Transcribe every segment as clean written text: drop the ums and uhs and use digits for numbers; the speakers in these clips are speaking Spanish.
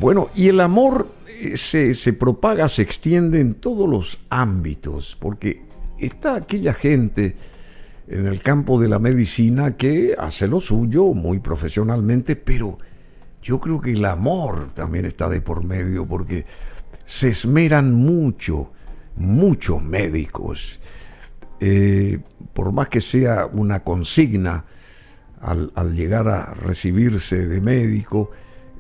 Bueno, y el amor se propaga, se extiende en todos los ámbitos, porque está aquella gente en el campo de la medicina que hace lo suyo muy profesionalmente, pero yo creo que el amor también está de por medio, porque se esmeran mucho, muchos médicos. Por más que sea una consigna, al llegar a recibirse de médico,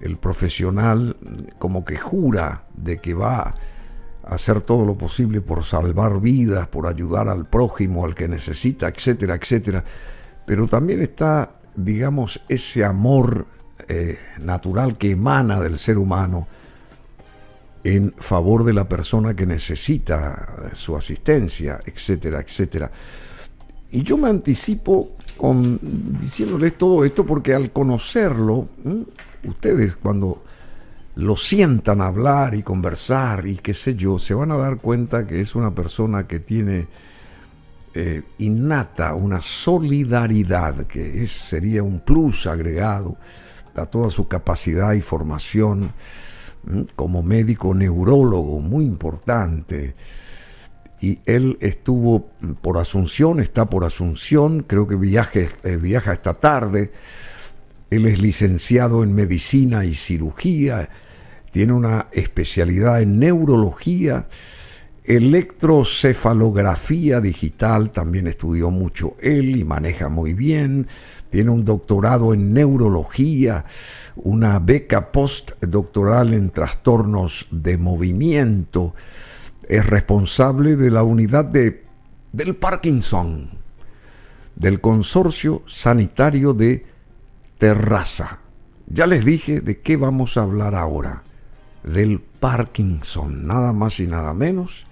el profesional como que jura de que va a hacer todo lo posible por salvar vidas, por ayudar al prójimo, al que necesita, etcétera, etcétera. Pero también está, digamos, ese amor natural que emana del ser humano en favor de la persona que necesita su asistencia, etcétera, etcétera. Y yo me anticipo diciéndoles todo esto porque al conocerlo, ustedes cuando lo sientan hablar y conversar y qué sé yo, se van a dar cuenta que es una persona que tiene innata una solidaridad que sería un plus agregado a toda su capacidad y formación como médico neurólogo muy importante. Y él estuvo por Asunción, está por Asunción, creo que viaja esta tarde. Él es licenciado en medicina y cirugía, tiene una especialidad en neurología, electrocefalografía digital, también estudió mucho él y maneja muy bien. Tiene un doctorado en neurología, una beca postdoctoral en trastornos de movimiento. Es responsable de la unidad del Parkinson, del Consorcio Sanitario de Terraza. Ya les dije de qué vamos a hablar ahora, del Parkinson, nada más y nada menos.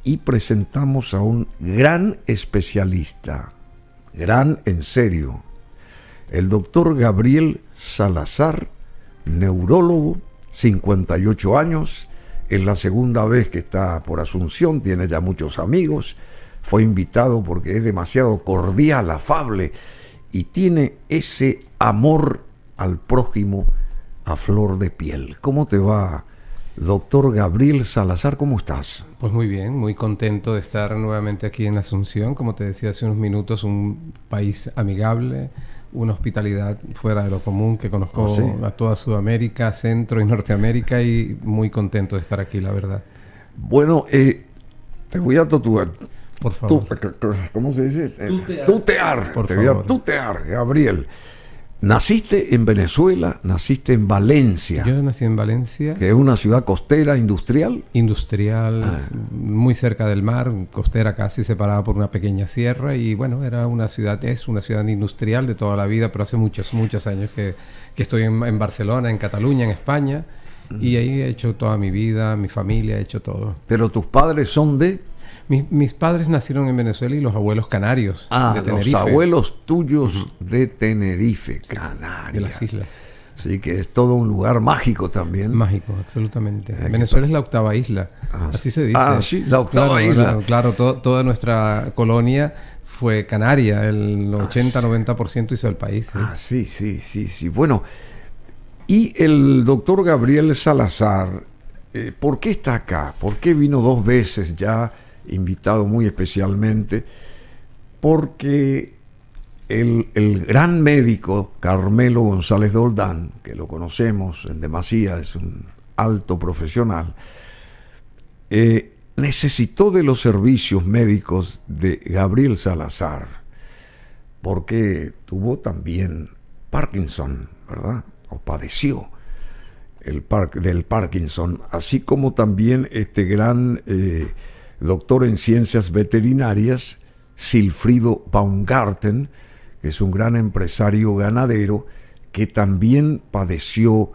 Y presentamos a un gran especialista, gran en serio, el doctor Gabriel Salazar, neurólogo, 58 años, es la segunda vez que está por Asunción, tiene ya muchos amigos, fue invitado porque es demasiado cordial, afable y tiene ese amor al prójimo a flor de piel. ¿Cómo te va, doctor Gabriel Salazar? ¿Cómo estás? Pues muy bien, muy contento de estar nuevamente aquí en Asunción. Como te decía hace unos minutos, un país amigable, una hospitalidad fuera de lo común, que conozco a toda Sudamérica, Centro y Norteamérica, y muy contento de estar aquí, la verdad. Bueno, te voy a tutear. Por favor. ¿Cómo se dice? Tutear. Te voy a tutear, Gabriel. Naciste en Venezuela, naciste en Valencia. Yo nací en Valencia. Que es una ciudad costera, industrial. Industrial, muy cerca del mar, costera casi, separada por una pequeña sierra. Y bueno, es una ciudad industrial de toda la vida, pero hace muchos años que estoy en Barcelona, en Cataluña, en España. Y ahí he hecho toda mi vida, mi familia, he hecho todo. ¿Pero tus padres son de...? Mis padres nacieron en Venezuela y los abuelos canarios, de Tenerife. Los abuelos tuyos de Tenerife, sí, Canarias. De las islas. Sí, que es todo un lugar mágico también. Mágico, absolutamente. Venezuela es la octava isla, así se dice. Sí, la octava isla. Claro, toda nuestra colonia fue Canaria, el 80-90% hizo el país. ¿Sí? Sí. Bueno, y el doctor Gabriel Salazar, ¿por qué está acá? ¿Por qué vino 2 veces ya? Invitado muy especialmente porque el gran médico Carmelo González Doldán, que lo conocemos en demasía, es un alto profesional, necesitó de los servicios médicos de Gabriel Salazar porque tuvo también Parkinson, ¿verdad? O padeció del Parkinson, así como también este gran doctor en ciencias veterinarias, Silfrido Baumgarten, que es un gran empresario ganadero, que también padeció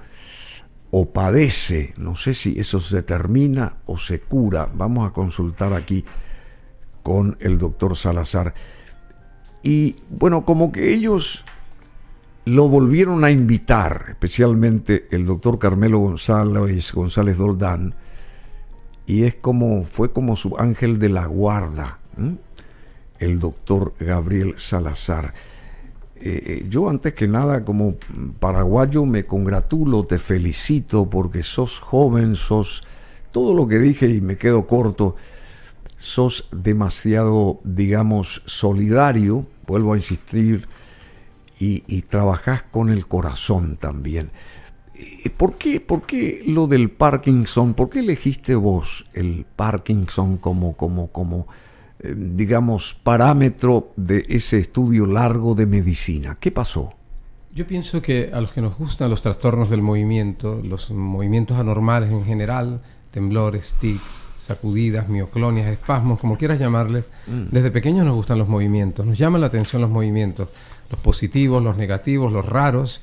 o padece, no sé si eso se termina o se cura, vamos a consultar aquí con el doctor Salazar. Y bueno, como que ellos lo volvieron a invitar, especialmente el doctor Carmelo González Doldán, y fue como su ángel de la guarda, el doctor Gabriel Salazar. Yo antes que nada como paraguayo me congratulo, te felicito porque sos joven, sos todo lo que dije y me quedo corto, sos demasiado, digamos, solidario, vuelvo a insistir, y trabajás con el corazón también. ¿Por qué lo del Parkinson? ¿Por qué elegiste vos el Parkinson como digamos, parámetro de ese estudio largo de medicina? ¿Qué pasó? Yo pienso que a los que nos gustan los trastornos del movimiento, los movimientos anormales en general, temblores, tics, sacudidas, mioclonias, espasmos, como quieras llamarles, desde pequeños nos gustan los movimientos, nos llaman la atención los movimientos, los positivos, los negativos, los raros.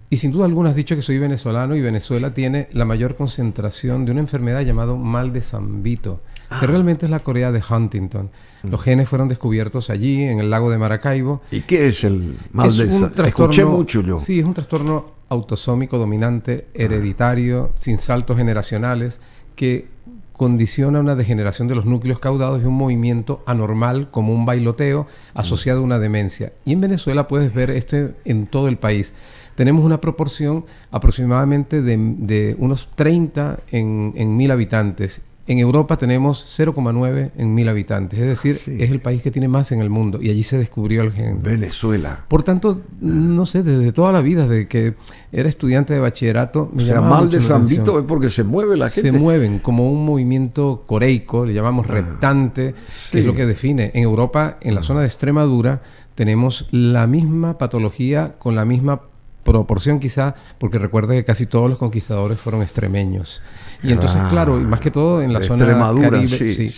Y sin duda alguna has dicho que soy venezolano y Venezuela tiene la mayor concentración de una enfermedad llamada mal de San Vito, que realmente es la Corea de Huntington. Los genes fueron descubiertos allí, en el lago de Maracaibo. ¿Y qué es el mal de San Vito? Escuché mucho yo. Sí, es un trastorno autosómico dominante, hereditario, sin saltos generacionales, que condiciona una degeneración de los núcleos caudados y un movimiento anormal, como un bailoteo, asociado a una demencia. Y en Venezuela puedes ver en todo el país. Tenemos una proporción aproximadamente de unos 30 en 1000 habitantes. En Europa tenemos 0,9 en 1000 habitantes. Es decir, es el país que tiene más en el mundo. Y allí se descubrió el gen. Venezuela. Por tanto, no sé, desde toda la vida, desde que era estudiante de bachillerato... O sea, mal de San Vito es porque se mueve la gente. Se mueven como un movimiento coreico, le llamamos reptante, que es lo que define. En Europa, en la zona de Extremadura, tenemos la misma patología con la misma proporción quizá, porque recuerda que casi todos los conquistadores fueron extremeños. Y entonces, claro, y más que todo en la zona Caribe,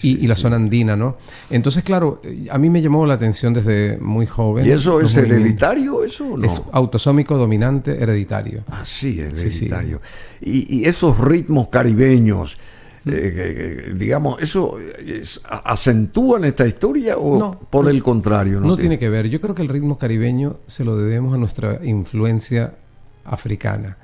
y la zona andina, ¿no? Entonces, claro, a mí me llamó la atención desde muy joven. ¿Y eso es hereditario, eso o no? Es autosómico dominante hereditario. Ah, sí, hereditario. Sí. Y esos ritmos caribeños, digamos, ¿eso acentúan esta historia o no, por el contrario? No tiene que ver. Yo creo que el ritmo caribeño se lo debemos a nuestra influencia africana.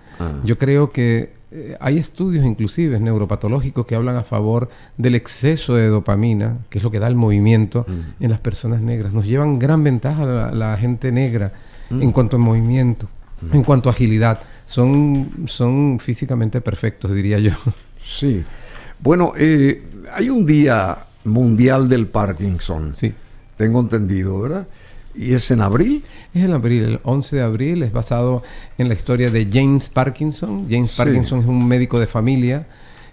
Yo creo que hay estudios inclusive neuropatológicos que hablan a favor del exceso de dopamina, que es lo que da el movimiento en las personas negras. Nos llevan gran ventaja a la gente negra en cuanto a movimiento, en cuanto a agilidad. Son físicamente perfectos, diría yo. Sí. Bueno, hay un día mundial del Parkinson. Sí. Tengo entendido, ¿verdad? ¿Y es en abril? Es en abril, el 11 de abril. Es basado en la historia de James Parkinson. James Parkinson es un médico de familia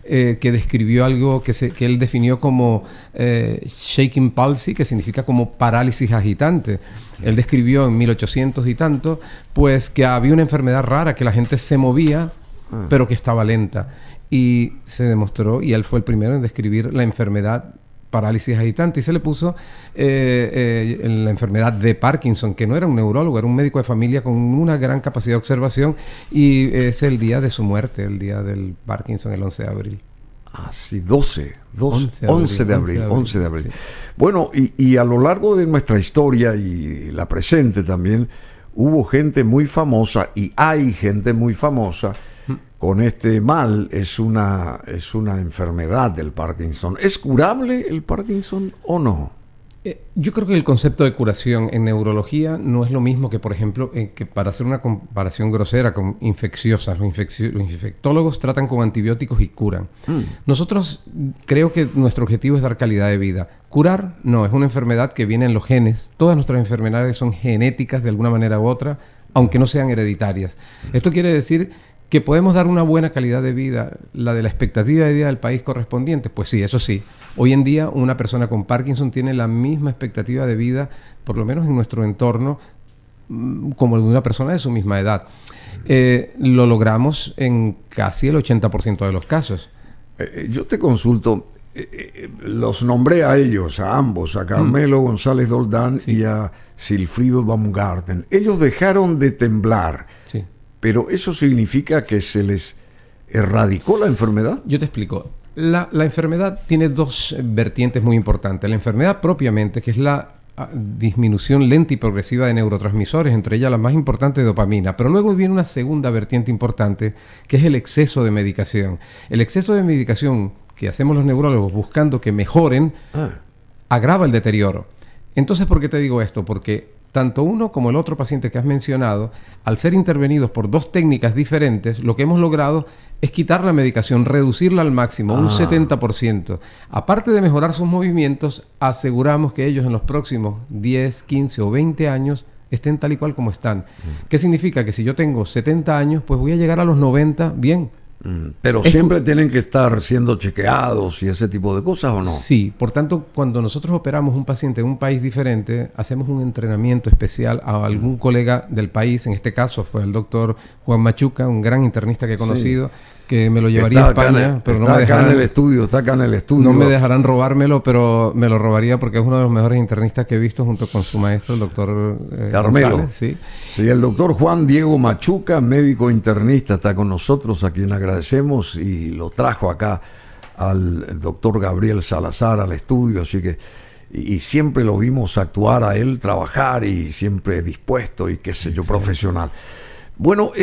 que describió algo que él definió como shaking palsy, que significa como parálisis agitante. Él describió en 1800 y tanto, pues que había una enfermedad rara, que la gente se movía, pero que estaba lenta. Y se demostró, y él fue el primero en describir la enfermedad parálisis agitante, y se le puso la enfermedad de Parkinson, que no era un neurólogo, era un médico de familia con una gran capacidad de observación, y es el día de su muerte, el día del Parkinson, el 11 de abril. Ah, sí, 11 de abril. Sí. Bueno, y a lo largo de nuestra historia y la presente también, hubo gente muy famosa, y hay gente muy famosa con este mal. Es una enfermedad del Parkinson. ¿Es curable el Parkinson o no? Yo creo que el concepto de curación en neurología no es lo mismo que, por ejemplo, que para hacer una comparación grosera con infecciosas. Los infectólogos tratan con antibióticos y curan. Nosotros creo que nuestro objetivo es dar calidad de vida. Curar, no, es una enfermedad que viene en los genes. Todas nuestras enfermedades son genéticas de alguna manera u otra, aunque no sean hereditarias. Esto quiere decir que podemos dar una buena calidad de vida, la de la expectativa de vida del país correspondiente. Pues sí, eso sí. Hoy en día una persona con Parkinson tiene la misma expectativa de vida, por lo menos en nuestro entorno, como de una persona de su misma edad. Lo logramos en casi el 80% de los casos. Yo te consulto, los nombré a ellos, a ambos, a Carmelo González Doldán y a Silfrido Baumgarten. Ellos dejaron de temblar. Sí. ¿Pero eso significa que se les erradicó la enfermedad? Yo te explico. La enfermedad tiene dos vertientes muy importantes. La enfermedad propiamente, que es la disminución lenta y progresiva de neurotransmisores, entre ellas la más importante, dopamina. Pero luego viene una segunda vertiente importante, que es el exceso de medicación. El exceso de medicación que hacemos los neurólogos buscando que mejoren, agrava el deterioro. Entonces, ¿por qué te digo esto? Porque tanto uno como el otro paciente que has mencionado, al ser intervenidos por dos técnicas diferentes, lo que hemos logrado es quitar la medicación, reducirla al máximo, un 70%. Aparte de mejorar sus movimientos, aseguramos que ellos en los próximos 10, 15 o 20 años estén tal y cual como están. ¿Qué significa? Que si yo tengo 70 años, pues voy a llegar a los 90 bien. Pero siempre tienen que estar siendo chequeados y ese tipo de cosas, ¿o no? Sí, por tanto, cuando nosotros operamos un paciente en un país diferente, hacemos un entrenamiento especial a algún colega del país. En este caso fue el doctor Juan Machuca, un gran internista que he conocido, que me lo llevaría a España, pero no me dejarán. Está acá en el estudio. No me dejarán robármelo, pero me lo robaría porque es uno de los mejores internistas que he visto junto con su maestro, el doctor Carmelo. González, sí. Sí, el doctor Juan Diego Machuca, médico internista, está con nosotros, a quien agradecemos, y lo trajo acá al doctor Gabriel Salazar al estudio, así que y siempre lo vimos actuar a él, trabajar, y siempre dispuesto y qué sé yo, profesional. Bueno,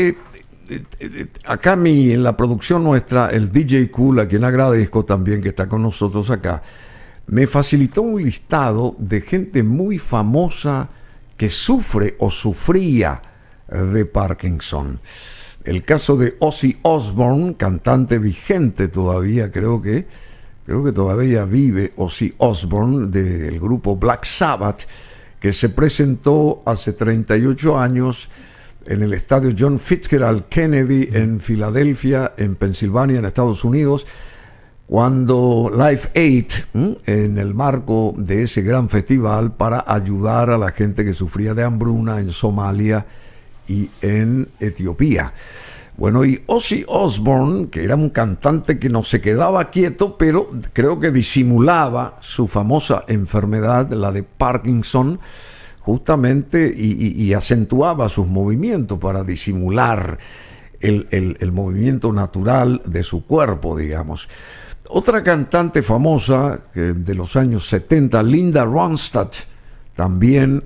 acá en la producción nuestra, el DJ Cool, a quien agradezco también que está con nosotros acá, me facilitó un listado de gente muy famosa que sufre o sufría de Parkinson. El caso de Ozzy Osbourne, cantante vigente todavía, creo que todavía vive Ozzy Osbourne, del grupo Black Sabbath, que se presentó hace 38 años en el estadio John Fitzgerald Kennedy en Filadelfia, en Pensilvania, en Estados Unidos, cuando Live Aid, en el marco de ese gran festival para ayudar a la gente que sufría de hambruna en Somalia y en Etiopía. Bueno, y Ozzy Osbourne, que era un cantante que no se quedaba quieto, pero creo que disimulaba su famosa enfermedad, la de Parkinson, justamente, y acentuaba sus movimientos para disimular el movimiento natural de su cuerpo, digamos. Otra cantante famosa de los años 70, Linda Ronstadt, también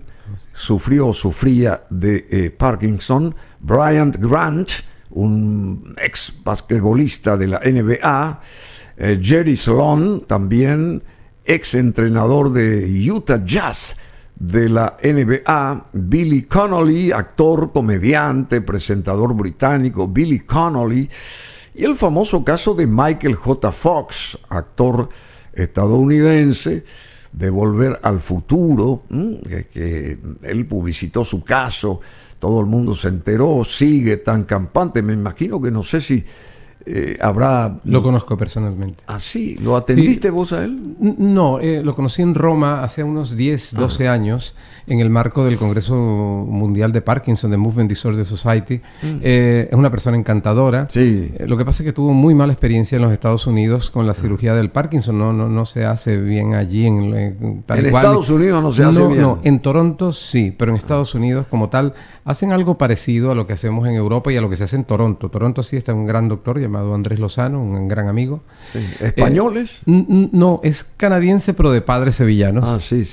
sufría de Parkinson. Brian Grant, un ex basquetbolista de la NBA. Jerry Sloan, también ex entrenador de Utah Jazz de la NBA. Billy Connolly, actor, comediante, presentador británico, Billy Connolly. Y el famoso caso de Michael J. Fox, actor estadounidense de Volver al Futuro, que él publicitó su caso, todo el mundo se enteró, sigue tan campante. Me imagino que no sé si habrá... Lo conozco personalmente. ¿Ah, sí? ¿Lo atendiste vos a él? No, lo conocí en Roma hace unos 10, 12 años, en el marco del Congreso Mundial de Parkinson, de Movement Disorder Society. Es una persona encantadora. Sí. Lo que pasa es que tuvo muy mala experiencia en los Estados Unidos con la cirugía del Parkinson. No se hace bien allí. En Estados Unidos no se hace bien. No, en Toronto sí, pero en Estados Unidos como tal hacen algo parecido a lo que hacemos en Europa y a lo que se hace en Toronto. Toronto sí está un gran doctor llamado Andrés Lozano, un gran amigo. Sí. ¿Españoles? No, es canadiense, pero de padres sevillanos. Ah, sí.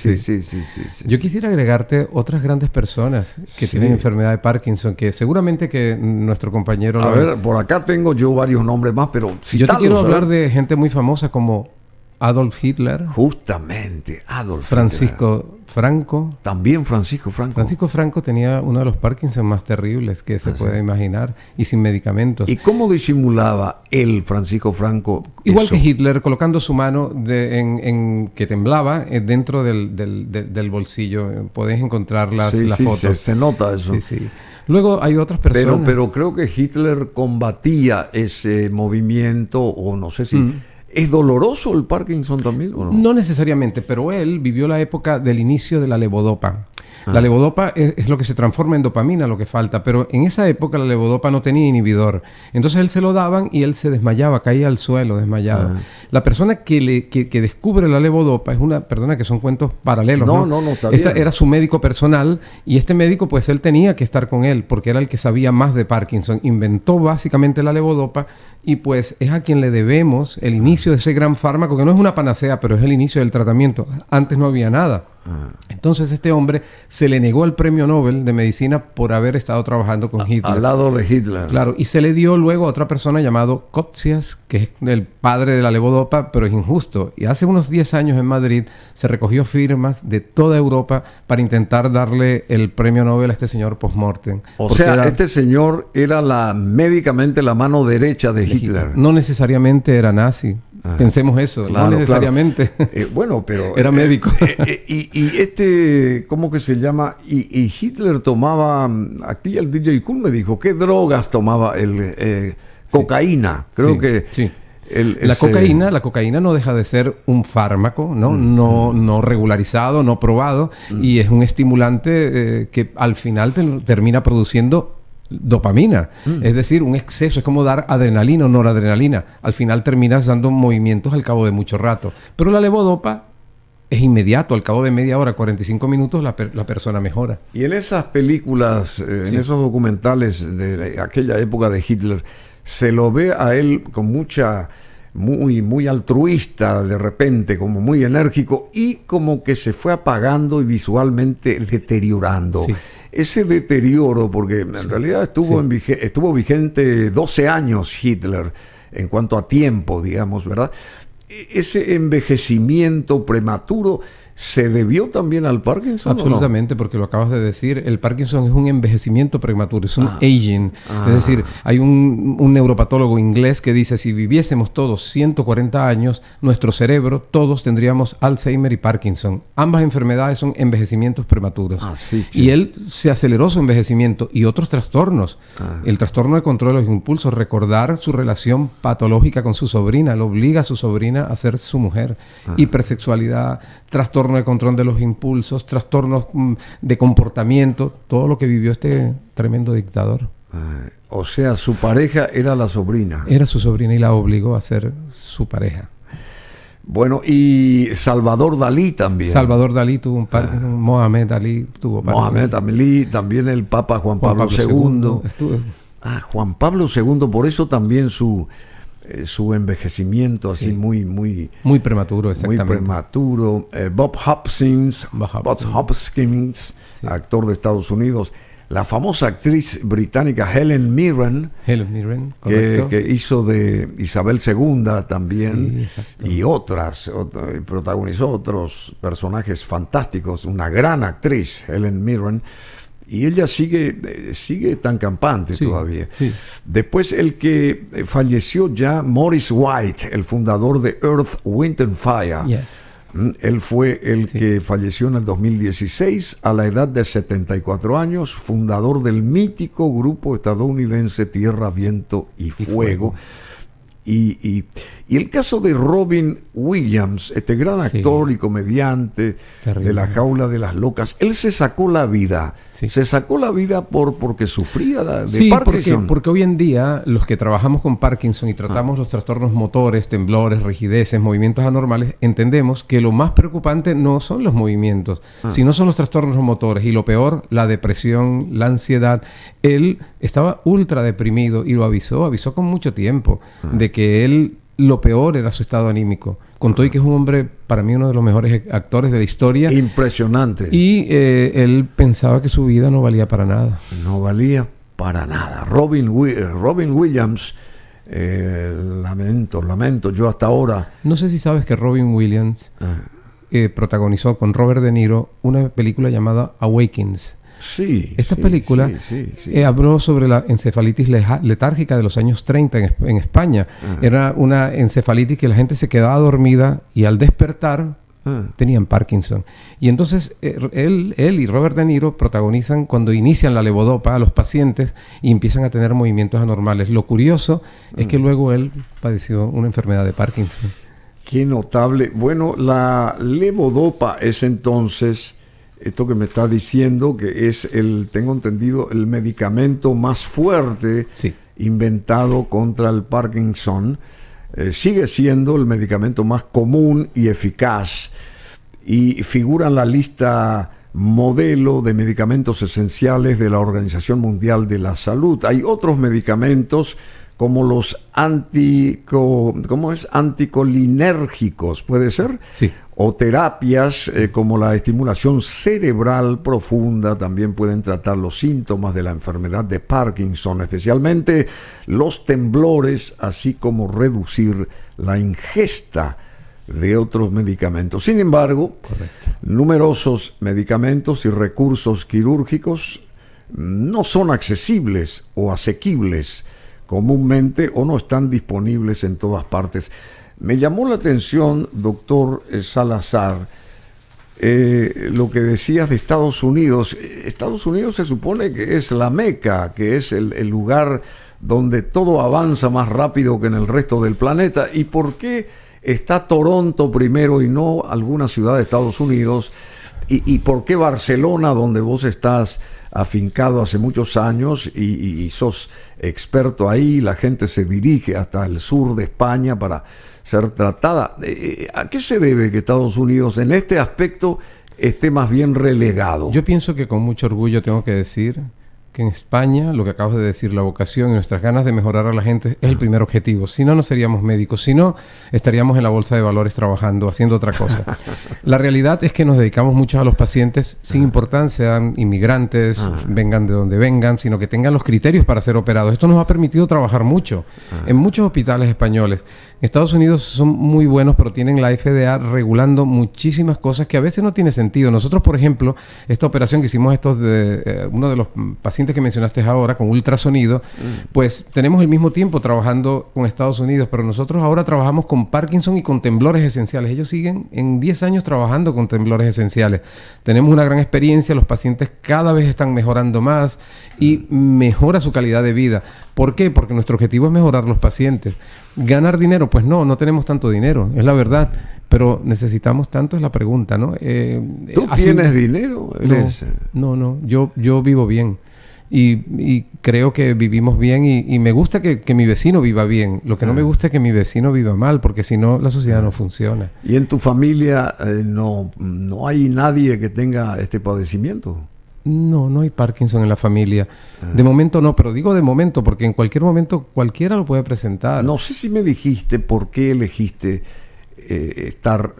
Yo quisiera agregarte otras grandes personas que tienen enfermedad de Parkinson, que seguramente que nuestro compañero... A ver, por acá tengo yo varios nombres más, pero... Yo te quiero hablar de gente muy famosa como Adolf Hitler. Justamente, Adolf Francisco Hitler. Franco. También Francisco Franco. Francisco Franco tenía uno de los Parkinson más terribles que se puede imaginar, y sin medicamentos. ¿Y cómo disimulaba el Francisco Franco Igual eso? que Hitler, colocando su mano que temblaba dentro del bolsillo. Podéis encontrar las fotos. Sí, se nota eso. Sí. Luego hay otras personas... Pero creo que Hitler combatía ese movimiento, o no sé si... ¿Es doloroso el Parkinson también o no? No necesariamente, pero él vivió la época del inicio de la levodopa. La levodopa es lo que se transforma en dopamina, lo que falta, pero en esa época la levodopa no tenía inhibidor. Entonces él se lo daban y él se desmayaba, caía al suelo desmayado. La persona que descubre la levodopa es una persona que son cuentos paralelos. No, está bien. Era su médico personal, y este médico pues él tenía que estar con él porque era el que sabía más de Parkinson. Inventó básicamente la levodopa y pues es a quien le debemos el inicio de ese gran fármaco, que no es una panacea, pero es el inicio del tratamiento. Antes no había nada. Entonces este hombre se le negó el premio Nobel de Medicina por haber estado trabajando con Hitler. Al lado de Hitler. Claro, y se le dio luego a otra persona llamado Kotzias, que es el padre de la levodopa, pero es injusto. Y hace unos 10 años en Madrid se recogió firmas de toda Europa para intentar darle el premio Nobel a este señor post-mortem. O sea, este señor era médicamente la mano derecha de Hitler. No necesariamente era nazi. Pensemos eso, claro, no necesariamente. Claro. Bueno, pero... Era médico. Y ¿cómo que se llama? Y Hitler tomaba... Aquí el DJ Cool me dijo, ¿qué drogas tomaba? Cocaína. Creo que... Sí. La cocaína no deja de ser un fármaco, ¿no? No regularizado, no probado, y es un estimulante que al final termina produciendo dopamina, es decir, un exceso, es como dar adrenalina o noradrenalina. Al final terminas dando movimientos al cabo de mucho rato. Pero la levodopa es inmediato, al cabo de media hora, 45 minutos, la persona mejora. Y en esas películas, en esos documentales de aquella época de Hitler, se lo ve a él con muy altruista de repente, como muy enérgico, y como que se fue apagando y visualmente deteriorando. Sí. Ese deterioro, porque en realidad estuvo vigente 12 años Hitler en cuanto a tiempo, digamos, ¿verdad? Ese envejecimiento prematuro ¿se debió también al Parkinson? Absolutamente, ¿o no? Porque lo acabas de decir, el Parkinson es un envejecimiento prematuro, es un aging. Es decir, hay un neuropatólogo inglés que dice, si viviésemos todos 140 años, nuestro cerebro, todos tendríamos Alzheimer y Parkinson. Ambas enfermedades son envejecimientos prematuros. Y él se aceleró su envejecimiento y otros trastornos. El trastorno de control de los impulsos, recordar su relación patológica con su sobrina, lo obliga a su sobrina a ser su mujer. Hipersexualidad, trastorno de control de los impulsos, trastornos de comportamiento, todo lo que vivió este tremendo dictador. O sea, su pareja era la sobrina. Era su sobrina y la obligó a ser su pareja. Bueno, y Salvador Dalí también. Salvador Dalí tuvo un Parkinson, Mohamed Ali tuvo Parkinson. Mohamed Ali, también el Papa Juan Pablo II. Juan Pablo II, por eso también su envejecimiento así muy prematuro, exactamente. Muy prematuro. Bob Hopkins, actor de Estados Unidos. La famosa actriz británica Helen Mirren, que hizo de Isabel II también, y protagonizó otros personajes fantásticos. Una gran actriz, Helen Mirren. Y ella sigue tan campante todavía. Sí. Después el que falleció ya, Maurice White, el fundador de Earth, Wind and Fire. Yes. Él fue el que falleció en el 2016 a la edad de 74 años, fundador del mítico grupo estadounidense Tierra, Viento y Fuego. Y el caso de Robin Williams, este gran actor y comediante de La Jaula de las Locas, él se sacó la vida. Se sacó la vida porque sufría de Parkinson. Porque hoy en día los que trabajamos con Parkinson y tratamos los trastornos motores, temblores, rigideces, movimientos anormales, entendemos que lo más preocupante no son los movimientos, sino son los trastornos motores. Y lo peor, la depresión, la ansiedad. Él estaba ultra deprimido y lo avisó con mucho tiempo de que él, lo peor era su estado anímico. Contó y que es un hombre, para mí, uno de los mejores actores de la historia. Impresionante. Y él pensaba que su vida no valía para nada. No valía para nada. Robin Williams, lamento, yo hasta ahora... No sé si sabes que Robin Williams protagonizó con Robert De Niro una película llamada Awakens. Esta película habló sobre la encefalitis letárgica de los años 30 en España. Era una encefalitis que la gente se quedaba dormida y al despertar tenían Parkinson. Y entonces él y Robert De Niro protagonizan cuando inician la levodopa a los pacientes y empiezan a tener movimientos anormales. Lo curioso es que luego él padeció una enfermedad de Parkinson. Qué notable. Bueno, la levodopa es entonces... Esto que me está diciendo que es tengo entendido, el medicamento más fuerte inventado contra el Parkinson. Sigue siendo el medicamento más común y eficaz y figura en la lista modelo de medicamentos esenciales de la Organización Mundial de la Salud. Hay otros medicamentos como los anticolinérgicos, ¿puede ser? Sí. o terapias como la estimulación cerebral profunda también pueden tratar los síntomas de la enfermedad de Parkinson, especialmente los temblores, así como reducir la ingesta de otros medicamentos. Sin embargo, numerosos medicamentos y recursos quirúrgicos no son accesibles o asequibles comúnmente o no están disponibles en todas partes. Me llamó la atención, doctor Salazar, lo que decías de Estados Unidos. Estados Unidos se supone que es la meca, que es el lugar donde todo avanza más rápido que en el resto del planeta. ¿Y por qué está Toronto primero y no alguna ciudad de Estados Unidos? ¿Y por qué Barcelona, donde vos estás afincado hace muchos años y sos experto ahí? La gente se dirige hasta el sur de España para ser tratada. ¿A qué se debe que Estados Unidos en este aspecto esté más bien relegado? Yo pienso que con mucho orgullo tengo que decir que en España, lo que acabas de decir, la vocación y nuestras ganas de mejorar a la gente es el primer objetivo. Si no, no seríamos médicos. Si no, estaríamos en la bolsa de valores trabajando, haciendo otra cosa. La realidad es que nos dedicamos mucho a los pacientes, sin importar sean inmigrantes, vengan de donde vengan, sino que tengan los criterios para ser operados. Esto nos ha permitido trabajar mucho en muchos hospitales españoles. En Estados Unidos son muy buenos, pero tienen la FDA regulando muchísimas cosas que a veces no tiene sentido. Nosotros, por ejemplo, esta operación que hicimos uno de los pacientes que mencionaste ahora, con ultrasonido, pues tenemos el mismo tiempo trabajando con Estados Unidos, pero nosotros ahora trabajamos con Parkinson y con temblores esenciales. Ellos siguen en 10 años trabajando con temblores esenciales. Tenemos una gran experiencia, los pacientes cada vez están mejorando más y mejora su calidad de vida. ¿Por qué? Porque nuestro objetivo es mejorar los pacientes. ¿Ganar dinero? Pues no tenemos tanto dinero, es la verdad. Pero necesitamos tanto, es la pregunta, ¿no? ¿Tú tienes dinero? No, yo vivo bien. Y creo que vivimos bien y me gusta que mi vecino viva bien. Lo que no me gusta es que mi vecino viva mal, porque si no, la sociedad no funciona. ¿Y en tu familia no hay nadie que tenga este padecimiento? No hay Parkinson en la familia. De momento no, pero digo de momento porque en cualquier momento cualquiera lo puede presentar. No sé si me dijiste por qué elegiste estar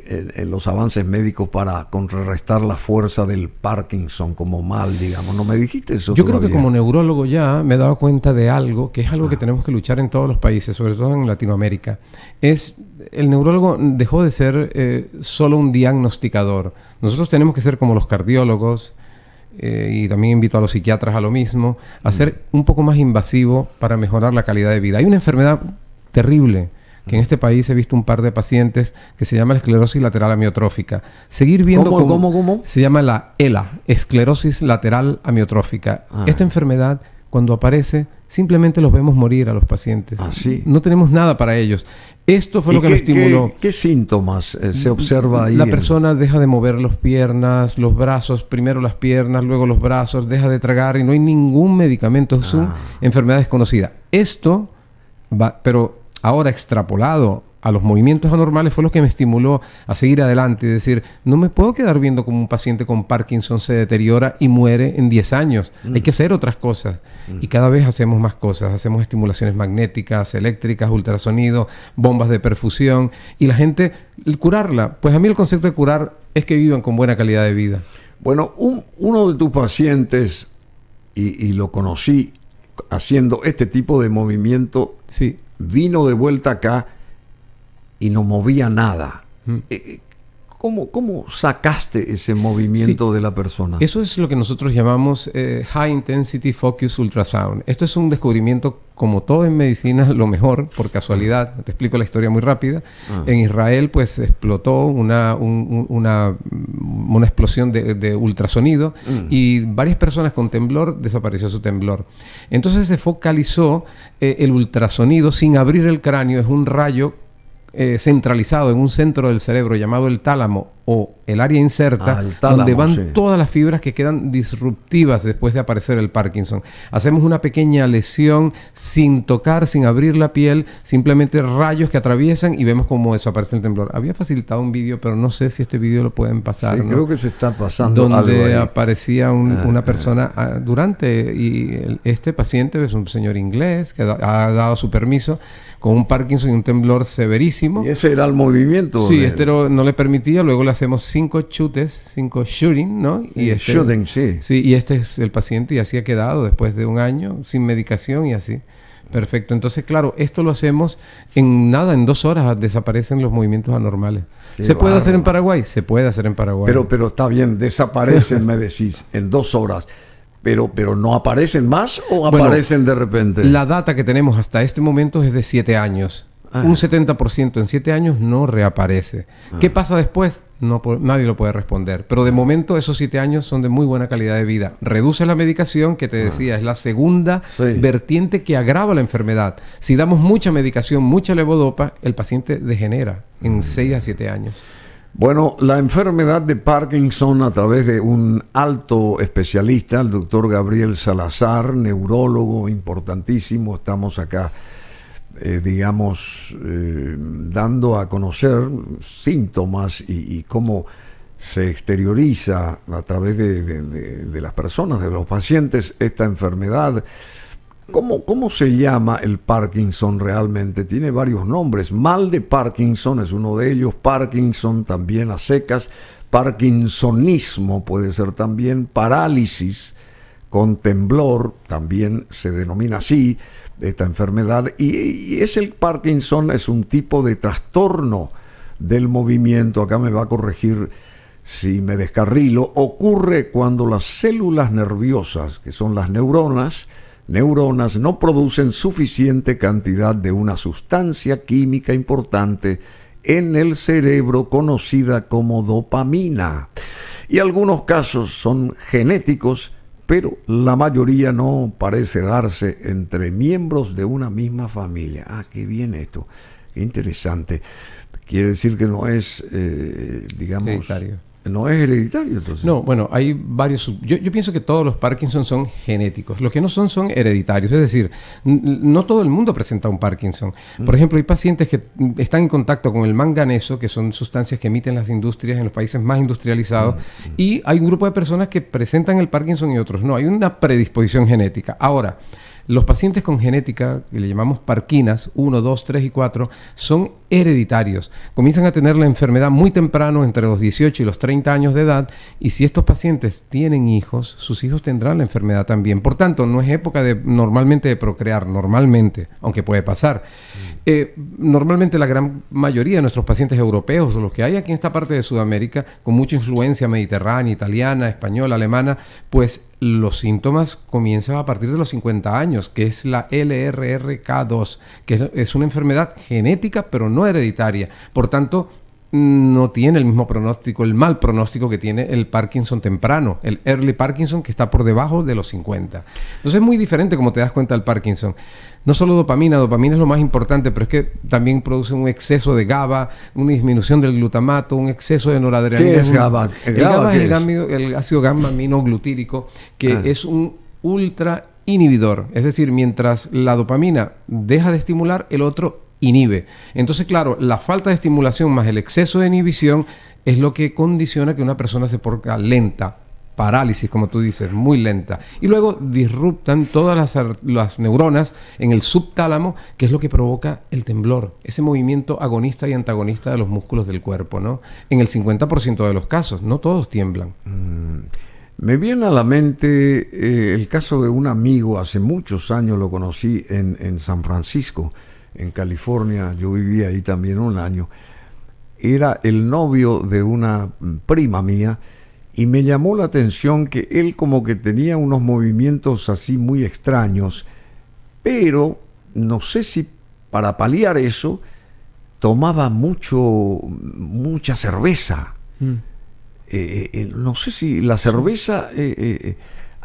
en los avances médicos para contrarrestar la fuerza del Parkinson como mal, digamos. ¿No me dijiste eso? Yo creo que como neurólogo ya me he dado cuenta de algo, que es algo que tenemos que luchar en todos los países, sobre todo en Latinoamérica. El neurólogo dejó de ser solo un diagnosticador. Nosotros tenemos que ser como los cardiólogos, y también invito a los psiquiatras a lo mismo, a ser un poco más invasivo para mejorar la calidad de vida. Hay una enfermedad terrible que en este país he visto un par de pacientes que se llama la esclerosis lateral amiotrófica. Seguir viendo ¿Cómo? Se llama la ELA, esclerosis lateral amiotrófica. Esta enfermedad, cuando aparece, simplemente los vemos morir a los pacientes. ¿Sí? No tenemos nada para ellos. Esto fue lo que me estimuló. ¿Qué síntomas se observa ahí? La persona deja de mover las piernas, los brazos, primero las piernas, luego los brazos, deja de tragar y no hay ningún medicamento. Es una enfermedad desconocida. Esto va, pero ahora extrapolado a los movimientos anormales, fue lo que me estimuló a seguir adelante y decir, no me puedo quedar viendo como un paciente con Parkinson se deteriora y muere en 10 años. Hay que hacer otras cosas. Y cada vez hacemos más cosas. Hacemos estimulaciones magnéticas, eléctricas, ultrasonido, bombas de perfusión. Y la gente, curarla. Pues a mí el concepto de curar es que vivan con buena calidad de vida. Bueno, uno de tus pacientes, y lo conocí haciendo este tipo de movimiento, sí, vino de vuelta acá y no movía nada. ¿Cómo sacaste ese movimiento de la persona? Eso es lo que nosotros llamamos High Intensity Focus Ultrasound. Esto es un descubrimiento, como todo en medicina, lo mejor, por casualidad. Te explico la historia muy rápida. En Israel, pues, explotó una explosión de ultrasonido y varias personas con temblor, desapareció su temblor. Entonces se focalizó el ultrasonido sin abrir el cráneo. Es un rayo centralizado en un centro del cerebro llamado el tálamo o el área inserta, tálamo, donde van sí, todas las fibras que quedan disruptivas después de aparecer el Parkinson. Hacemos una pequeña lesión sin tocar, sin abrir la piel, simplemente rayos que atraviesan y vemos cómo desaparece el temblor. Había facilitado un vídeo, pero no sé si este vídeo lo pueden pasar. Sí, ¿no? creo que se está pasando algo donde ahí. aparecía una persona durante, y este paciente es un señor inglés que ha dado su permiso con un Parkinson y un temblor severísimo. Y ese era el movimiento. Sí, no le permitía. Luego le hacemos 5 shooting, ¿no? Y shooting, sí. Sí, y este es el paciente y así ha quedado después de un año sin medicación y así. Perfecto. Entonces, claro, esto lo hacemos en 2 horas desaparecen los movimientos anormales. ¿Se puede hacer en Paraguay? Se puede hacer en Paraguay. Pero está bien, desaparecen, me decís, en 2 horas. Pero no aparecen más o aparecen de repente. La data que tenemos hasta este momento es de 7 años. Un 70% en 7 años no reaparece. ¿Qué pasa después? Nadie lo puede responder. Pero de momento esos 7 años son de muy buena calidad de vida. Reduce la medicación, que te decía, es la segunda vertiente que agrava la enfermedad. Si damos mucha medicación, mucha levodopa, el paciente degenera en 6 a 7 años. Bueno, la enfermedad de Parkinson, a través de un alto especialista, el doctor Gabriel Salazar, neurólogo importantísimo, estamos acá, dando a conocer síntomas y cómo se exterioriza a través de las personas, de los pacientes, esta enfermedad. ¿Cómo se llama el Parkinson realmente? Tiene varios nombres. Mal de Parkinson es uno de ellos. Parkinson también a secas. Parkinsonismo puede ser también. Parálisis con temblor también se denomina así esta enfermedad. Y el Parkinson es un tipo de trastorno del movimiento. Acá me va a corregir si me descarrilo. Ocurre cuando las células nerviosas, que son las neuronas, no producen suficiente cantidad de una sustancia química importante en el cerebro conocida como dopamina. Y algunos casos son genéticos, pero la mayoría no parece darse entre miembros de una misma familia. Qué bien esto, qué interesante. Quiere decir que no es, hereditario. No es hereditario, entonces. No, bueno, hay varios. Yo pienso que todos los Parkinson son genéticos. Los que no son hereditarios. Es decir, no todo el mundo presenta un Parkinson. Por ejemplo, hay pacientes que están en contacto con el manganeso, que son sustancias que emiten las industrias en los países más industrializados, y hay un grupo de personas que presentan el Parkinson y otros no. Hay una predisposición genética. Ahora, los pacientes con genética, que le llamamos parquinas, 1, 2, 3 y 4, son hereditarios. Comienzan a tener la enfermedad muy temprano, entre los 18 y los 30 años de edad, y si estos pacientes tienen hijos, sus hijos tendrán la enfermedad también. Por tanto, no es época normalmente de procrear, aunque puede pasar. Normalmente la gran mayoría de nuestros pacientes europeos, o los que hay aquí en esta parte de Sudamérica, con mucha influencia mediterránea, italiana, española, alemana, pues los síntomas comienzan a partir de los 50 años, que es la LRRK2, que es una enfermedad genética, pero no hereditaria. Por tanto, no tiene el mismo pronóstico, el mal pronóstico que tiene el Parkinson temprano, el early Parkinson, que está por debajo de los 50. Entonces es muy diferente, como te das cuenta, el Parkinson. No solo dopamina es lo más importante, pero es que también produce un exceso de GABA, una disminución del glutamato, un exceso de noradrenalina. ¿Qué es GABA? El GABA es el ácido gamma-aminoglutírico, que es un ultra inhibidor. Es decir, mientras la dopamina deja de estimular, el otro inhibe. Entonces, claro, la falta de estimulación más el exceso de inhibición es lo que condiciona que una persona se ponga lenta, parálisis, como tú dices, muy lenta. Y luego disruptan todas las neuronas en el subtálamo, que es lo que provoca el temblor, ese movimiento agonista y antagonista de los músculos del cuerpo, ¿no? En el 50% de los casos, no todos tiemblan. Me viene a la mente el caso de un amigo, hace muchos años lo conocí en San Francisco, en California. Yo vivía ahí también un año. Era el novio de una prima mía y me llamó la atención que él como que tenía unos movimientos así muy extraños, pero no sé si para paliar eso tomaba mucha cerveza. No sé si la cerveza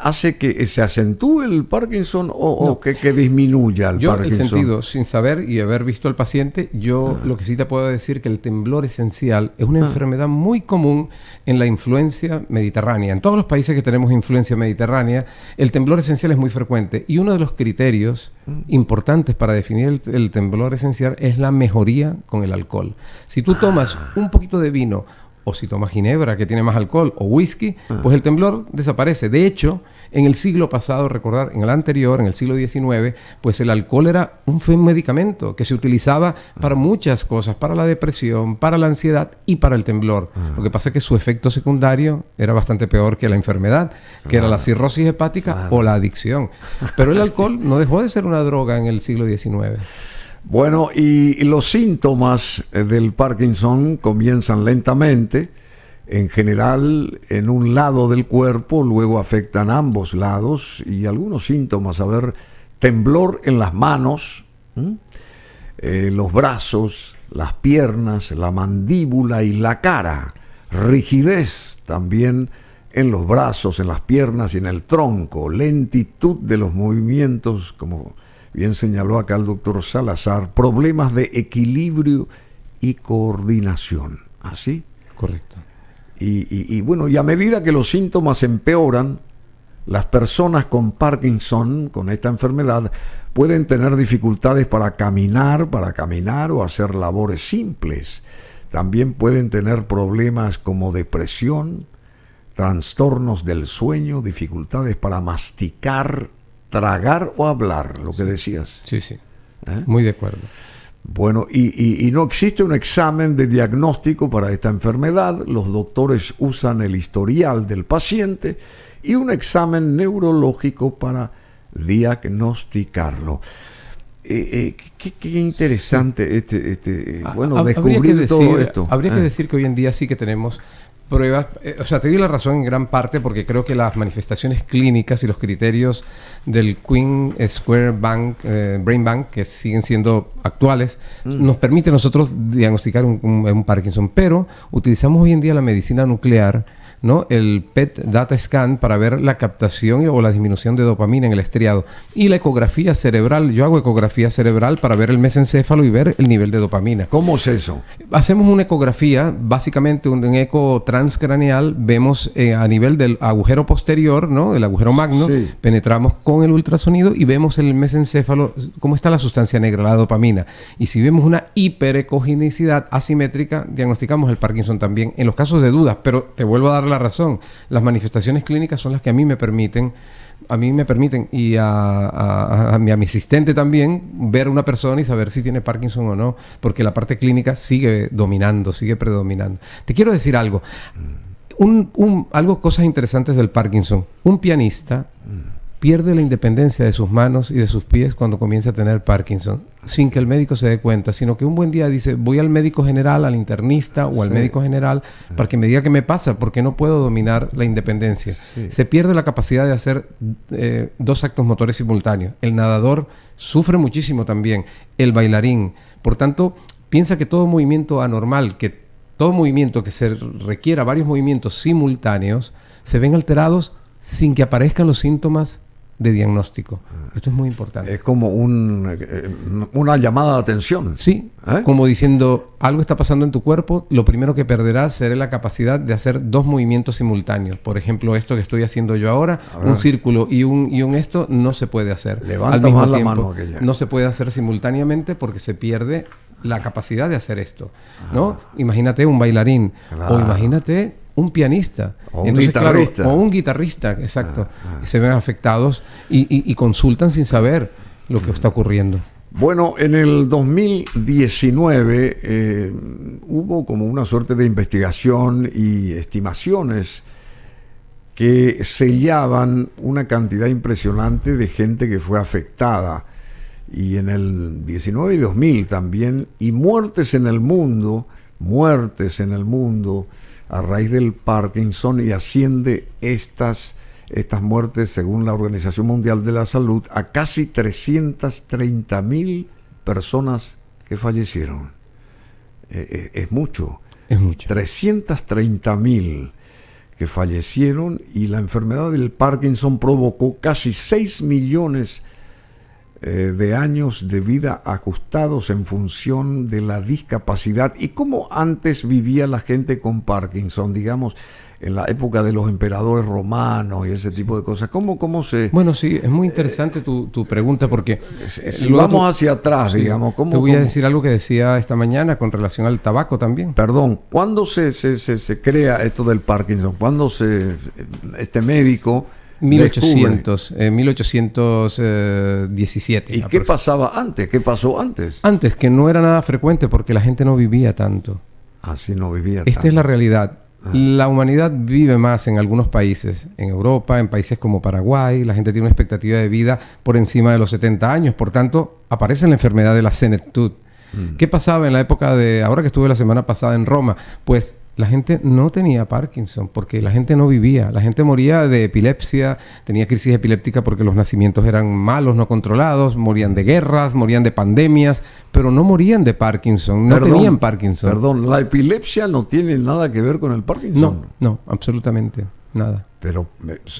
hace que se acentúe el Parkinson o que disminuya el Parkinson? Yo, el sentido, sin saber y haber visto al paciente, lo que sí te puedo decir que el temblor esencial es una enfermedad muy común en la influencia mediterránea. En todos los países que tenemos influencia mediterránea, el temblor esencial es muy frecuente. Y uno de los criterios importantes para definir el temblor esencial es la mejoría con el alcohol. Si tú tomas un poquito de vino, o si tomas ginebra, que tiene más alcohol, o whisky, pues el temblor desaparece. De hecho, en el siglo pasado, recordar, en el anterior, en el siglo XIX, pues el alcohol era un medicamento que se utilizaba para muchas cosas, para la depresión, para la ansiedad y para el temblor. Lo que pasa es que su efecto secundario era bastante peor que la enfermedad, que era la cirrosis hepática o la adicción. Pero el alcohol no dejó de ser una droga en el siglo XIX. Bueno, y los síntomas del Parkinson comienzan lentamente, en general en un lado del cuerpo, luego afectan ambos lados y algunos síntomas, temblor en las manos, los brazos, las piernas, la mandíbula y la cara, rigidez también en los brazos, en las piernas y en el tronco, lentitud de los movimientos, como bien señaló acá el doctor Salazar, problemas de equilibrio y coordinación. ¿Así? Correcto. Y bueno, y a medida que los síntomas empeoran, las personas con Parkinson, con esta enfermedad, pueden tener dificultades para caminar o hacer labores simples. También pueden tener problemas como depresión, trastornos del sueño, dificultades para masticar, tragar o hablar, lo que decías. Sí. Muy de acuerdo. Bueno, y no existe un examen de diagnóstico para esta enfermedad. Los doctores usan el historial del paciente y un examen neurológico para diagnosticarlo. Qué interesante descubrir todo esto. Habría que decir que hoy en día sí que tenemos pruebas, te doy la razón en gran parte porque creo que las manifestaciones clínicas y los criterios del Queen Square Brain Bank, que siguen siendo actuales, nos permiten a nosotros diagnosticar un Parkinson, pero utilizamos hoy en día la medicina nuclear, ¿no? El PET Data Scan para ver la captación o la disminución de dopamina en el estriado. Y la ecografía cerebral, yo hago ecografía cerebral para ver el mesencéfalo y ver el nivel de dopamina. ¿Cómo es eso? Hacemos una ecografía, básicamente un eco transcranial, vemos a nivel del agujero posterior, ¿no? El agujero magno, penetramos con el ultrasonido y vemos en el mesencéfalo cómo está la sustancia negra, la dopamina. Y si vemos una hiperecogenicidad asimétrica, diagnosticamos el Parkinson también en los casos de dudas, pero te vuelvo a dar la razón. Las manifestaciones clínicas son las que a mí me permiten y a mi asistente también ver a una persona y saber si tiene Parkinson o no, porque la parte clínica sigue predominando. Te quiero decir algo. Cosas interesantes del Parkinson. Un pianista pierde la independencia de sus manos y de sus pies cuando comienza a tener Parkinson, sin que el médico se dé cuenta, sino que un buen día dice, voy al médico general, al internista o al médico general para que me diga qué me pasa, porque no puedo dominar la independencia. Se pierde la capacidad de hacer dos actos motores simultáneos. El nadador sufre muchísimo también, el bailarín. Por tanto, piensa que todo movimiento anormal, todo movimiento que se requiera varios movimientos simultáneos, se ven alterados sin que aparezcan los síntomas de diagnóstico. Esto es muy importante. Es como una llamada de atención. Sí, como diciendo, algo está pasando en tu cuerpo, lo primero que perderás será la capacidad de hacer dos movimientos simultáneos. Por ejemplo, esto que estoy haciendo yo ahora, un círculo y un esto, no se puede hacer. Levanta al mismo más tiempo, la mano aquella. No se puede hacer simultáneamente porque se pierde la capacidad de hacer esto, ¿no? Imagínate un bailarín, o imagínate un pianista, o un guitarrista. Claro, o un guitarrista, exacto. Se ven afectados y consultan sin saber lo que está ocurriendo. Bueno, en el 2019 hubo como una suerte de investigación y estimaciones que sellaban una cantidad impresionante de gente que fue afectada. Y en el 19 y 2000 también, y muertes en el mundo a raíz del Parkinson, y asciende estas muertes, según la Organización Mundial de la Salud, a casi 330.000 personas que fallecieron. Es mucho. Es mucho. 330.000. que fallecieron, y la enfermedad del Parkinson provocó casi 6 millones de años de vida ajustados en función de la discapacidad. ¿Y cómo antes vivía la gente con Parkinson, digamos, en la época de los emperadores romanos y ese tipo de cosas? ¿Cómo se...? Bueno, sí, es muy interesante tu pregunta, porque... Si vamos hacia atrás, digamos... Te voy a decir algo que decía esta mañana con relación al tabaco también. Perdón, ¿cuándo se crea esto del Parkinson? ¿Cuándo este médico... 1817. ¿Y qué pasaba antes? ¿Qué pasó antes? Antes, que no era nada frecuente porque la gente no vivía tanto. Así no vivía tanto. Esta es la realidad. La humanidad vive más en algunos países. En Europa, en países como Paraguay, la gente tiene una expectativa de vida por encima de los 70 años. Por tanto, aparece la enfermedad de la senectud. ¿Qué pasaba en la época de... Ahora que estuve la semana pasada en Roma, pues... La gente no tenía Parkinson porque la gente no vivía. La gente moría de epilepsia, tenía crisis epiléptica porque los nacimientos eran malos, no controlados, morían de guerras, morían de pandemias, pero no morían de Parkinson, no tenían Parkinson. Perdón, ¿la epilepsia no tiene nada que ver con el Parkinson? No, absolutamente nada. Pero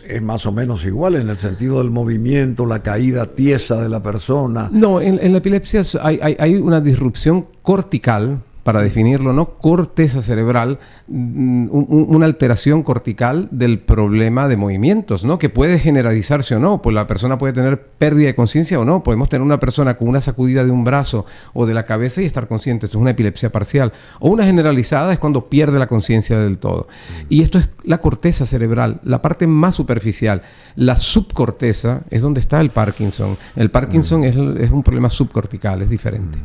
es más o menos igual en el sentido del movimiento, la caída tiesa de la persona. No, en la epilepsia hay una disrupción cortical, para definirlo, ¿no? Corteza cerebral, una alteración cortical del problema de movimientos, ¿no? Que puede generalizarse o no, pues la persona puede tener pérdida de conciencia o no. Podemos tener una persona con una sacudida de un brazo o de la cabeza y estar consciente. Esto es una epilepsia parcial. O una generalizada es cuando pierde la conciencia del todo. Y esto es la corteza cerebral, la parte más superficial. La subcorteza es donde está el Parkinson. El Parkinson es un problema subcortical, es diferente.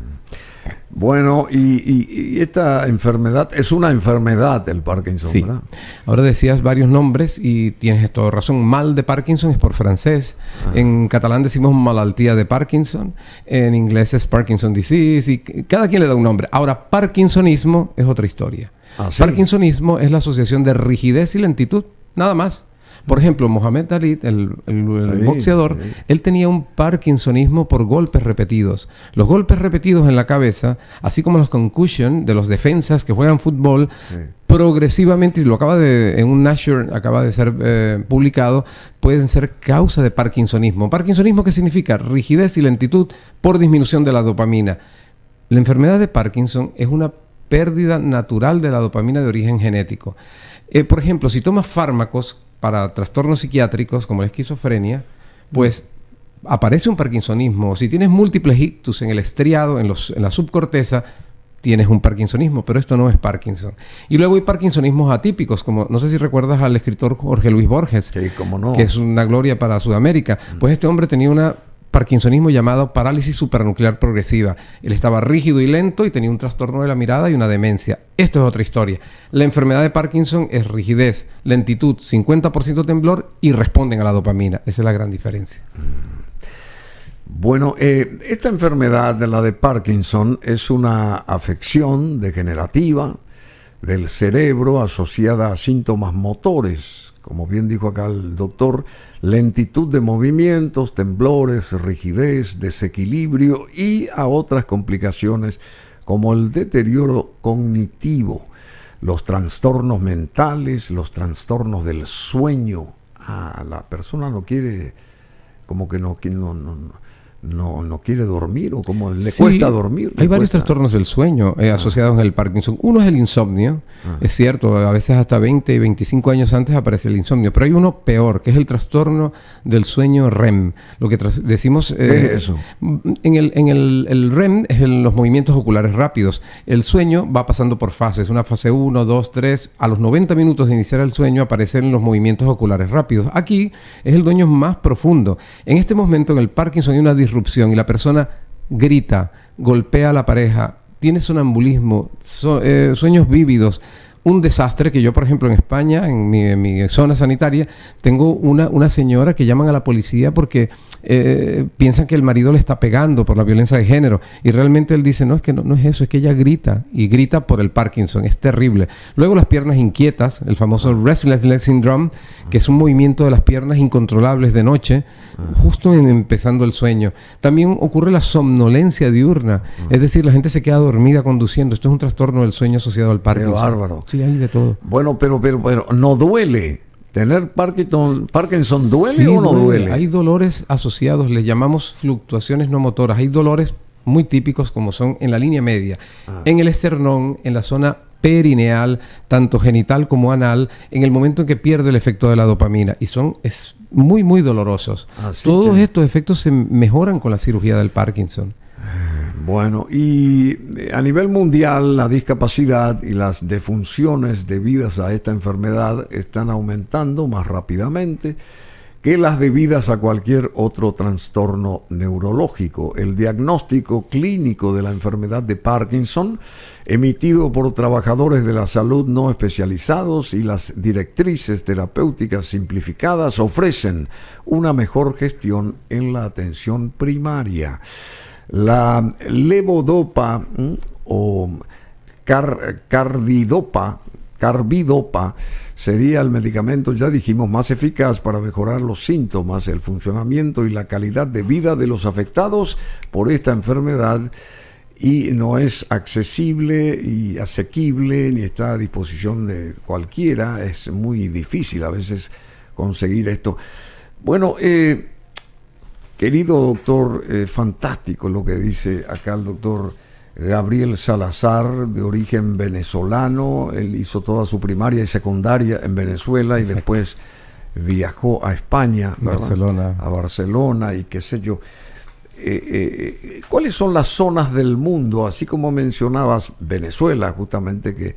Bueno, y esta enfermedad es una enfermedad del Parkinson, sí. ¿Verdad? Ahora decías varios nombres y tienes toda razón. Mal de Parkinson es por francés. En catalán decimos malaltía de Parkinson. En inglés es Parkinson disease. Y cada quien le da un nombre. Ahora, parkinsonismo es otra historia. ¿Sí? Parkinsonismo es la asociación de rigidez y lentitud. Nada más. Por ejemplo, Mohamed Ali, el boxeador, él tenía un parkinsonismo por golpes repetidos. Los golpes repetidos en la cabeza, así como los concussion de los defensas que juegan fútbol, progresivamente, y lo en un Nature acaba de ser publicado, pueden ser causa de parkinsonismo. ¿Parkinsonismo qué significa? Rigidez y lentitud por disminución de la dopamina. La enfermedad de Parkinson es una pérdida natural de la dopamina de origen genético. Por ejemplo, si tomas fármacos para trastornos psiquiátricos como la esquizofrenia, pues aparece un parkinsonismo. Si tienes múltiples ictus en el estriado, en la subcorteza, tienes un parkinsonismo, pero esto no es Parkinson. Y luego hay parkinsonismos atípicos, como no sé si recuerdas al escritor Jorge Luis Borges, sí, cómo no, que es una gloria para Sudamérica. Pues este hombre tenía una parkinsonismo llamado parálisis supranuclear progresiva. Él estaba rígido y lento y tenía un trastorno de la mirada y una demencia. Esto es otra historia. La enfermedad de Parkinson es rigidez, lentitud, 50% temblor y responden a la dopamina. Esa es la gran diferencia. Bueno, esta enfermedad de la de Parkinson es una afección degenerativa del cerebro asociada a síntomas motores. Como bien dijo acá el doctor, lentitud de movimientos, temblores, rigidez, desequilibrio y a otras complicaciones como el deterioro cognitivo, los trastornos mentales, los trastornos del sueño. La persona no quiere, como que no quiere dormir, o como le cuesta dormir. Hay varios trastornos del sueño asociados en el Parkinson. Uno es el insomnio, es cierto, a veces hasta 20 y 25 años antes aparece el insomnio, pero hay uno peor, que es el trastorno del sueño REM. Lo que decimos... eso. En el REM es los movimientos oculares rápidos. El sueño va pasando por fases, una fase 1, 2, 3. A los 90 minutos de iniciar el sueño aparecen los movimientos oculares rápidos. Aquí es el sueño más profundo. En este momento en el Parkinson hay una disrupción y la persona grita, golpea a la pareja, tiene sonambulismo, sueños vívidos. Un desastre que yo, por ejemplo, en España, en mi zona sanitaria, tengo una señora que llaman a la policía porque piensan que el marido le está pegando por la violencia de género. Y realmente él dice, no es eso, es que ella grita. Y grita por el Parkinson, es terrible. Luego las piernas inquietas, el famoso Restless Leg Syndrome, que es un movimiento de las piernas incontrolables de noche, justo empezando el sueño. También ocurre la somnolencia diurna, es decir, la gente se queda dormida conduciendo. Esto es un trastorno del sueño asociado al Parkinson. Qué bárbaro. Sí, hay de todo. Bueno, pero no duele. ¿Tener Parkinson duele o no duele? Hay dolores asociados, les llamamos fluctuaciones no motoras. Hay dolores muy típicos como son en la línea media, en el esternón, en la zona perineal, tanto genital como anal, en el momento en que pierde el efecto de la dopamina. Y es muy, muy dolorosos. Todos estos efectos se mejoran con la cirugía del Parkinson. Bueno, y a nivel mundial la discapacidad y las defunciones debidas a esta enfermedad están aumentando más rápidamente que las debidas a cualquier otro trastorno neurológico. El diagnóstico clínico de la enfermedad de Parkinson, emitido por trabajadores de la salud no especializados, y las directrices terapéuticas simplificadas ofrecen una mejor gestión en la atención primaria. La levodopa o carbidopa sería el medicamento, ya dijimos, más eficaz para mejorar los síntomas, el funcionamiento y la calidad de vida de los afectados por esta enfermedad, y no es accesible y asequible ni está a disposición de cualquiera. Es muy difícil a veces conseguir esto. Bueno, querido doctor, fantástico lo que dice acá el doctor Gabriel Salazar, de origen venezolano. Él hizo toda su primaria y secundaria en Venezuela. Exacto. Y después viajó a España, a Barcelona y qué sé yo. ¿Cuáles son las zonas del mundo? Así como mencionabas Venezuela, justamente, que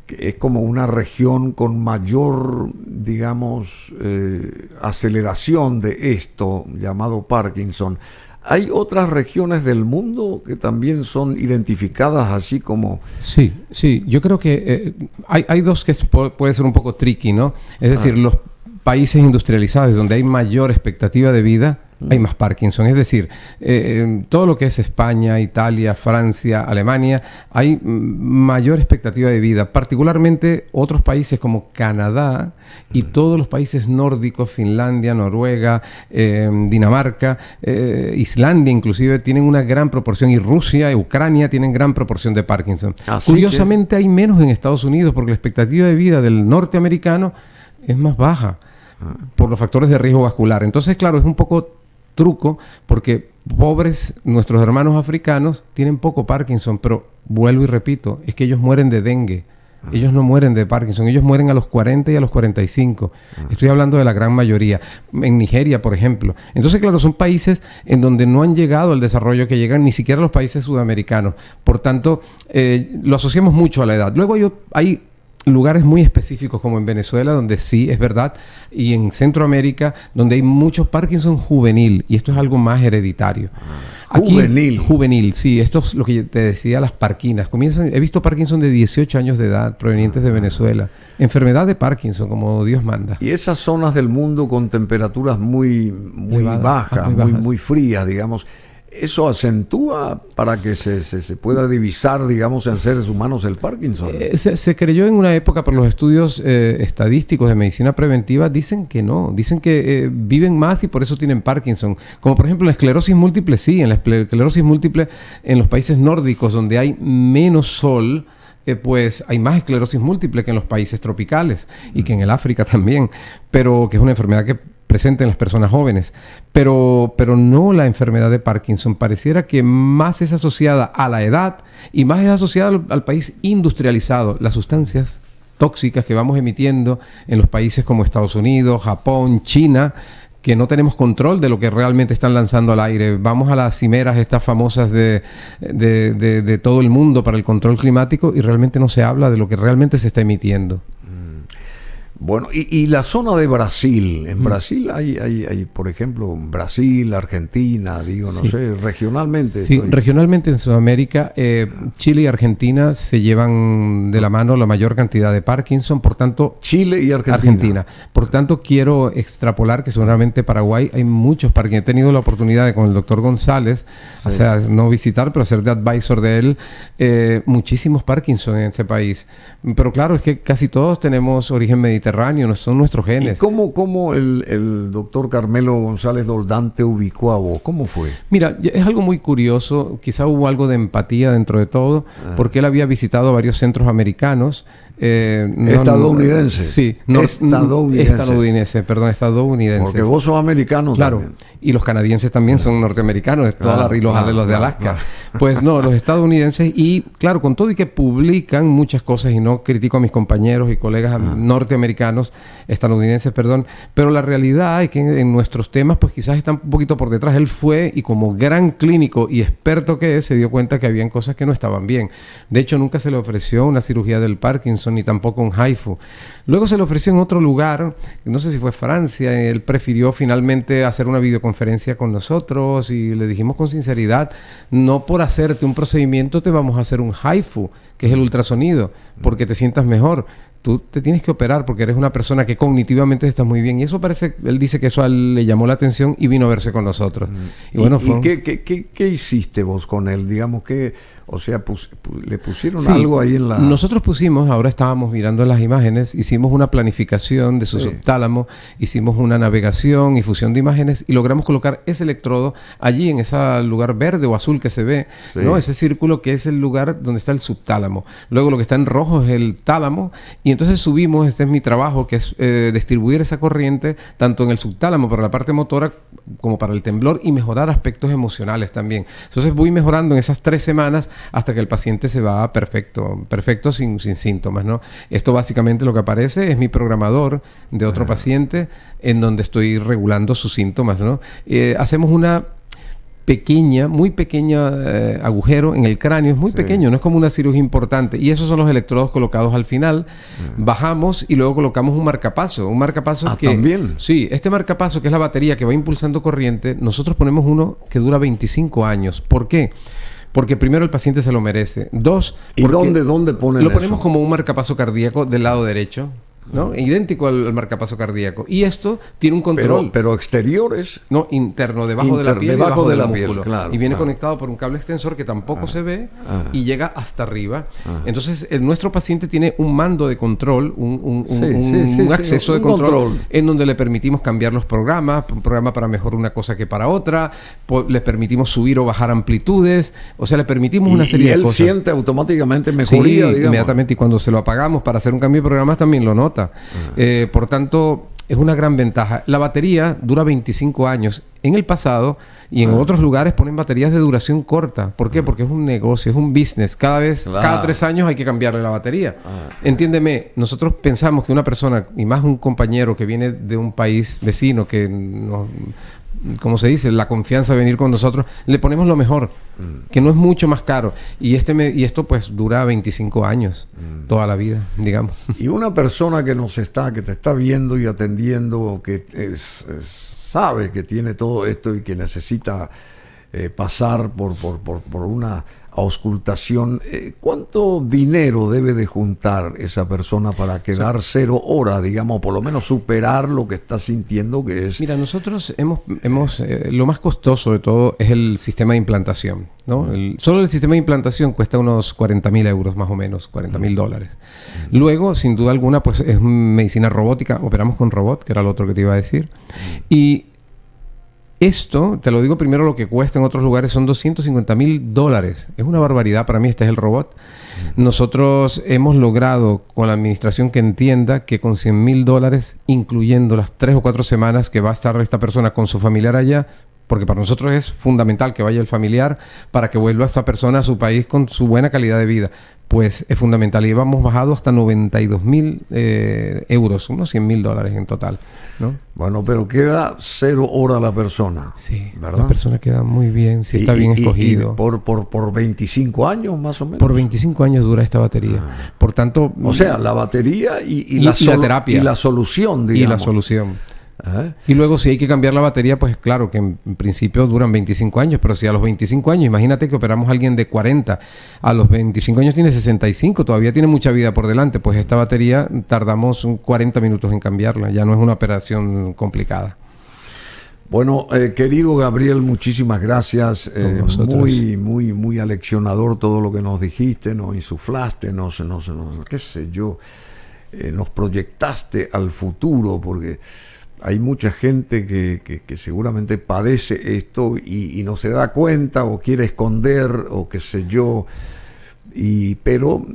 es como una región con mayor, digamos, aceleración de esto llamado Parkinson. ¿Hay otras regiones del mundo que también son identificadas así como...? Sí, yo creo que hay dos que puede ser un poco tricky, ¿no? Es decir, los países industrializados donde hay mayor expectativa de vida, hay más Parkinson. Es decir, todo lo que es España, Italia, Francia, Alemania, hay mayor expectativa de vida. Particularmente otros países como Canadá y todos los países nórdicos, Finlandia, Noruega, Dinamarca, Islandia inclusive, tienen una gran proporción, y Rusia y Ucrania tienen gran proporción de Parkinson. Curiosamente hay menos en Estados Unidos porque la expectativa de vida del norteamericano es más baja por los factores de riesgo vascular. Entonces, claro, es un poco truco, porque pobres nuestros hermanos africanos tienen poco Parkinson, pero vuelvo y repito, es que ellos mueren de dengue. Ellos no mueren de Parkinson, ellos mueren a los 40 y a los 45. Estoy hablando de la gran mayoría. En Nigeria, por ejemplo. Entonces, claro, son países en donde no han llegado al desarrollo que llegan ni siquiera los países sudamericanos. Por tanto, lo asociamos mucho a la edad. Luego hay lugares muy específicos como en Venezuela, donde sí, es verdad, y en Centroamérica, donde hay mucho Parkinson juvenil, y esto es algo más hereditario. Aquí, juvenil, sí, esto es lo que te decía, las parquinas. He visto Parkinson de 18 años de edad, provenientes de Venezuela. Enfermedad de Parkinson, como Dios manda. Y esas zonas del mundo con temperaturas muy bajas, muy frías, digamos, ¿eso acentúa para que se pueda divisar, digamos, en seres humanos el Parkinson? Se creyó en una época, por los estudios estadísticos de medicina preventiva, dicen que no. Dicen que viven más y por eso tienen Parkinson. Como por ejemplo en la esclerosis múltiple, sí. En la esclerosis múltiple en los países nórdicos, donde hay menos sol, pues hay más esclerosis múltiple que en los países tropicales y que en el África también. Pero que es una enfermedad que presente en las personas jóvenes, pero no la enfermedad de Parkinson. Pareciera que más es asociada a la edad y más es asociada al país industrializado. Las sustancias tóxicas que vamos emitiendo en los países como Estados Unidos, Japón, China, que no tenemos control de lo que realmente están lanzando al aire. Vamos a las cimeras estas famosas de todo el mundo para el control climático y realmente no se habla de lo que realmente se está emitiendo. Bueno, y la zona de Brasil. En Brasil hay, por ejemplo, Brasil, Argentina, sé, regionalmente. Sí, regionalmente en Sudamérica, Chile y Argentina se llevan de la mano la mayor cantidad de Parkinson, por tanto... Chile y Argentina. Por tanto, quiero extrapolar que seguramente Paraguay hay muchos Parkinson. He tenido la oportunidad de con el doctor González, o sea, no visitar, pero ser de advisor de él, muchísimos Parkinson en este país. Pero claro, es que casi todos tenemos origen mediterráneo. Mediterráneo, son nuestros genes. ¿Y cómo el doctor Carmelo González Doldán te ubicó a vos? ¿Cómo fue? Mira, es algo muy curioso, quizá hubo algo de empatía dentro de todo, porque él había visitado varios centros americanos. Estadounidenses. Sí, estadounidense. Porque vos sos americano también. Y los canadienses también son norteamericanos, y los de Alaska. Claro. Pues no, los estadounidenses, y claro, con todo y que publican muchas cosas, y no critico a mis compañeros y colegas estadounidenses, pero la realidad es que en nuestros temas, pues quizás están un poquito por detrás. Él fue, y como gran clínico y experto que es, se dio cuenta que habían cosas que no estaban bien. De hecho, nunca se le ofreció una cirugía del Parkinson, ni tampoco un HIFU. Luego se le ofreció en otro lugar, no sé si fue Francia, él prefirió finalmente hacer una videoconferencia con nosotros, y le dijimos con sinceridad: no por hacerte un procedimiento te vamos a hacer un HIFU, que es el ultrasonido, porque te sientas mejor. Tú te tienes que operar porque eres una persona que cognitivamente estás muy bien. Y eso parece, él dice que eso a él le llamó la atención y vino a verse con nosotros. Y bueno, ¿qué hiciste vos con él? Digamos que, o sea, le pusieron algo ahí en la... Nosotros pusimos, ahora estábamos mirando las imágenes, hicimos una planificación de su subtálamo, hicimos una navegación y fusión de imágenes, y logramos colocar ese electrodo allí en ese lugar verde o azul que se ve, ¿no? Ese círculo que es el lugar donde está el subtálamo. Luego lo que está en rojo es el tálamo, y entonces subimos, este es mi trabajo, que es distribuir esa corriente tanto en el subtálamo para la parte motora como para el temblor, y mejorar aspectos emocionales también. Entonces voy mejorando en esas 3 semanas hasta que el paciente se va perfecto sin síntomas, ¿no? Esto básicamente lo que aparece es mi programador de otro paciente, en donde estoy regulando sus síntomas, ¿no? Hacemos una muy pequeña agujero en el cráneo, es muy pequeño, no es como una cirugía importante, y esos son los electrodos colocados al final. Bajamos y luego colocamos un marcapaso que... ¿También? Sí, este marcapaso, que es la batería que va impulsando corriente, nosotros ponemos uno que dura 25 años. ¿Por qué? Porque primero el paciente se lo merece. 2, ¿y dónde ponen lo ponemos eso? como un marcapaso cardíaco del lado derecho, ¿no? Idéntico al marcapaso cardíaco. Y esto tiene un control. Pero exteriores. No, interno, debajo de la piel, debajo del músculo. Claro, y viene conectado por un cable extensor que tampoco se ve y llega hasta arriba. Entonces, nuestro paciente tiene un mando de control, un acceso de control en donde le permitimos cambiar los programas, un programa para mejor una cosa que para otra, le permitimos subir o bajar amplitudes, o sea, le permitimos una serie de cosas. Y él siente automáticamente mejoría, digamos. Inmediatamente, y cuando se lo apagamos para hacer un cambio de programas también lo nota. Por tanto, es una gran ventaja. La batería dura 25 años. En el pasado y en otros lugares ponen baterías de duración corta. ¿Por qué? Porque es un negocio, es un business. Cada 3 años hay que cambiarle la batería. Entiéndeme, nosotros pensamos que una persona, y más un compañero que viene de un país vecino, que nos... como se dice, la confianza de venir con nosotros, le ponemos lo mejor, que no es mucho más caro. Y esto pues dura 25 años, toda la vida, digamos. Y una persona que te está viendo y atendiendo, que sabe que tiene todo esto y que necesita pasar por una auscultación, ¿cuánto dinero debe de juntar esa persona para quedar 0 horas, digamos, por lo menos superar lo que está sintiendo que es? Mira, nosotros hemos lo más costoso de todo es el sistema de implantación, ¿no? Solo el sistema de implantación cuesta unos 40.000 euros más o menos, $40.000. Luego, sin duda alguna, pues es medicina robótica, operamos con robot, que era lo otro que te iba a decir, y esto, te lo digo primero, lo que cuesta en otros lugares son $250.000. Es una barbaridad para mí, este es el robot. Nosotros hemos logrado con la administración que entienda que con $100.000, incluyendo las 3 o 4 semanas que va a estar esta persona con su familiar allá, porque para nosotros es fundamental que vaya el familiar para que vuelva esta persona a su país con su buena calidad de vida, pues es fundamental. Y hemos bajado hasta 92.000 euros, unos $100.000 en total, ¿no? Bueno, pero queda 0 horas la persona. Sí, ¿verdad? La persona queda muy bien, si está bien escogido. Y por 25 años más o menos. Por 25 años dura esta batería. Por tanto... O sea, la batería y la terapia. Y la solución, digamos. Y la solución. Y luego si hay que cambiar la batería, pues claro que en principio duran 25 años, pero si a los 25 años, imagínate que operamos a alguien de 40, a los 25 años tiene 65, todavía tiene mucha vida por delante, pues esta batería tardamos 40 minutos en cambiarla, ya no es una operación complicada. Bueno, querido Gabriel, muchísimas gracias. Muy aleccionador todo lo que nos dijiste, nos insuflaste, qué sé yo. nos proyectaste al futuro, porque hay mucha gente que seguramente padece esto y no se da cuenta o quiere esconder o qué sé yo, pero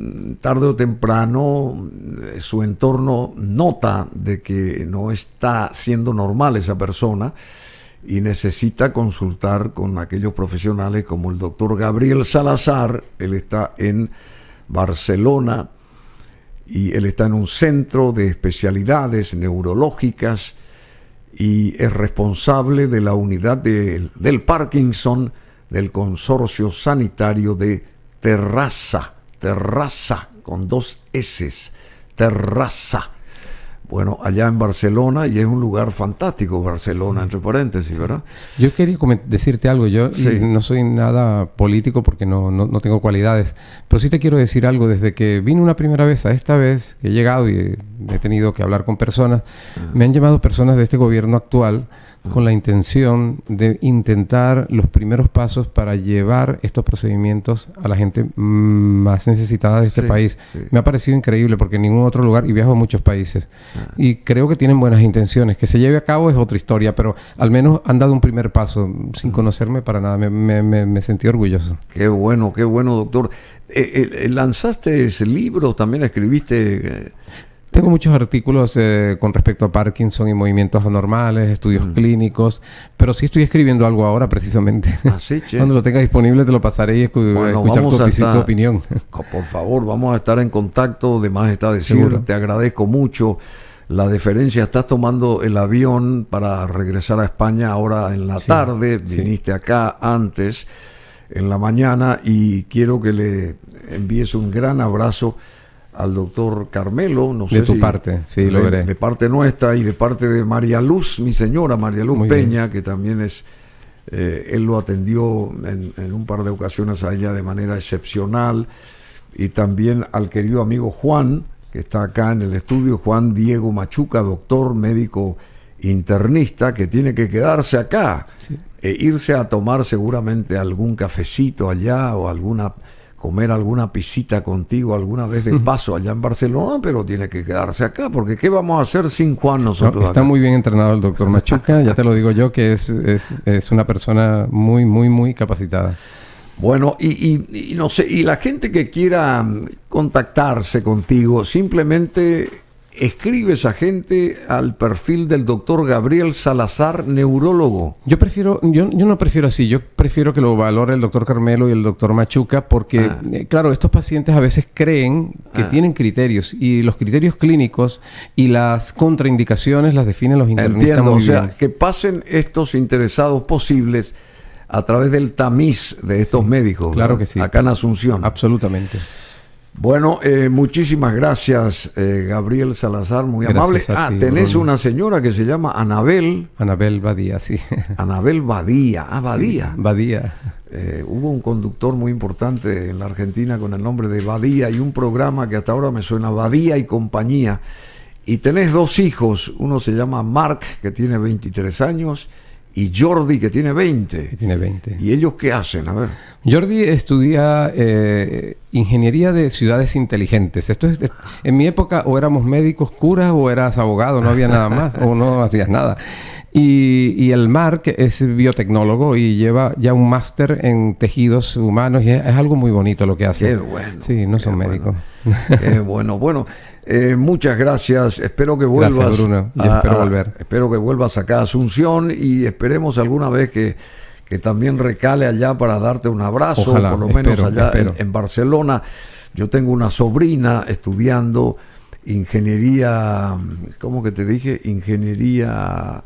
tarde o temprano su entorno nota de que no está siendo normal esa persona y necesita consultar con aquellos profesionales como el doctor Gabriel Salazar. Él está en Barcelona y él está en un centro de especialidades neurológicas y es responsable de la unidad del Parkinson del Consorcio Sanitario de Terrassa, con 2 S, Terrassa. Bueno, allá en Barcelona, y es un lugar fantástico, Barcelona, entre paréntesis, ¿verdad? Yo quería decirte algo. Yo no soy nada político porque no tengo cualidades, pero sí te quiero decir algo. Desde que vine una primera vez a esta vez, que he llegado y he tenido que hablar con personas, me han llamado personas de este gobierno actual con la intención de intentar los primeros pasos para llevar estos procedimientos a la gente más necesitada de este país. Me ha parecido increíble porque en ningún otro lugar, y viajo a muchos países, y creo que tienen buenas intenciones. Que se lleve a cabo es otra historia, pero al menos han dado un primer paso sin conocerme para nada. Me sentí orgulloso. Qué bueno, doctor. ¿Lanzaste ese libro? ¿También escribiste...? Tengo muchos artículos con respecto a Parkinson y movimientos anormales, estudios clínicos, pero sí estoy escribiendo algo ahora precisamente. Sí, Cuando lo tenga disponible te lo pasaré y escuchar tu opinión. Por favor, vamos a estar en contacto. De más está decir, te agradezco mucho la deferencia. Estás tomando el avión para regresar a España ahora en la tarde. Viniste acá antes, en la mañana, y quiero que le envíes un gran abrazo al doctor Carmelo, no sé de tu parte, sí, lo veré. De parte nuestra y de parte de María Luz, mi señora, María Luz Muy Peña, bien. que también es, él lo atendió en un par de ocasiones a ella de manera excepcional, y también al querido amigo Juan, que está acá en el estudio, Juan Diego Machuca, doctor, médico internista, que tiene que quedarse acá, e irse a tomar seguramente algún cafecito allá o comer alguna pisita contigo alguna vez de paso allá en Barcelona, pero tiene que quedarse acá, porque ¿qué vamos a hacer sin Juan nosotros? Está muy bien entrenado el doctor Machuca, ya te lo digo yo, que es una persona muy, muy, muy capacitada. Bueno, y no sé, y la gente que quiera contactarse contigo, simplemente escribe esa gente al perfil del doctor Gabriel Salazar, neurólogo. Yo no prefiero así, yo prefiero que lo valore el doctor Carmelo y el doctor Machuca, porque, claro, estos pacientes a veces creen que tienen criterios, y los criterios clínicos y las contraindicaciones las definen los internistas muy bien. O sea, que pasen estos interesados posibles a través del tamiz de estos médicos. Claro, ¿verdad? que sí. Acá en Asunción. Absolutamente. Bueno, muchísimas gracias, Gabriel Salazar, muy amable. Tenés una señora que se llama Anabel. Anabel Badía, sí. Anabel Badía. Badía. Sí, Badía. Hubo un conductor muy importante en la Argentina con el nombre de Badía, y un programa que hasta ahora me suena, Badía y compañía. Y tenés 2 hijos, uno se llama Mark, que tiene 23 años, y Jordi, que tiene 20. ¿Y ellos qué hacen? A ver. Jordi estudia ingeniería de ciudades inteligentes. Esto es, en mi época o éramos médicos, curas, o eras abogado, no había nada más, o no hacías nada. Y el Mark es biotecnólogo y lleva ya un máster en tejidos humanos, y es algo muy bonito lo que hace. Qué bueno. Sí, no son médicos. Qué bueno. Bueno, muchas gracias. Espero que vuelvas. Gracias, Bruno. Yo espero volver. Espero que vuelvas acá a Asunción, y esperemos alguna vez que también recale allá para darte un abrazo. Ojalá, por lo menos allá espero. En Barcelona. Yo tengo una sobrina estudiando ingeniería, ¿cómo que te dije? Ingeniería,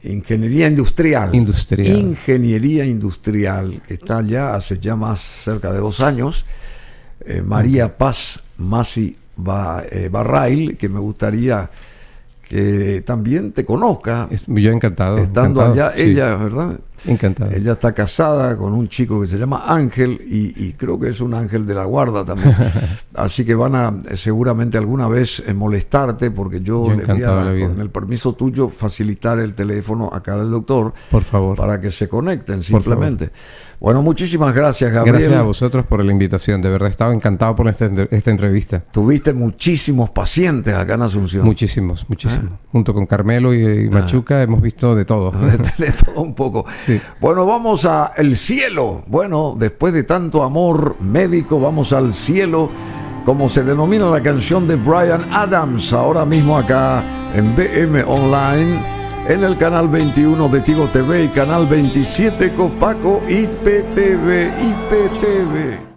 ingeniería industrial. Ingeniería industrial, que está allá hace ya más cerca de 2 años. María Paz Masi Barrail, que me gustaría que también te conozca. Yo encantado. Estando encantado, allá, sí. ella, ¿verdad? Encantado. Ella está casada con un chico que se llama Ángel y creo que es un ángel de la guarda también. Así que van a seguramente alguna vez molestarte porque yo le voy a, con el permiso tuyo, facilitar el teléfono acá del doctor. Por favor. Para que se conecten simplemente. Bueno, muchísimas gracias, Gabriel. Gracias a vosotros por la invitación. De verdad, estaba encantado por esta entrevista. Tuviste muchísimos pacientes acá en Asunción. Muchísimos. Junto con Carmelo y Machuca hemos visto de todo. De todo un poco. Sí. Bueno, vamos a el cielo. Bueno, después de tanto amor médico, vamos al cielo, como se denomina la canción de Bryan Adams, ahora mismo acá en BM Online, en el canal 21 de Tigo TV y canal 27 Copaco IPTV.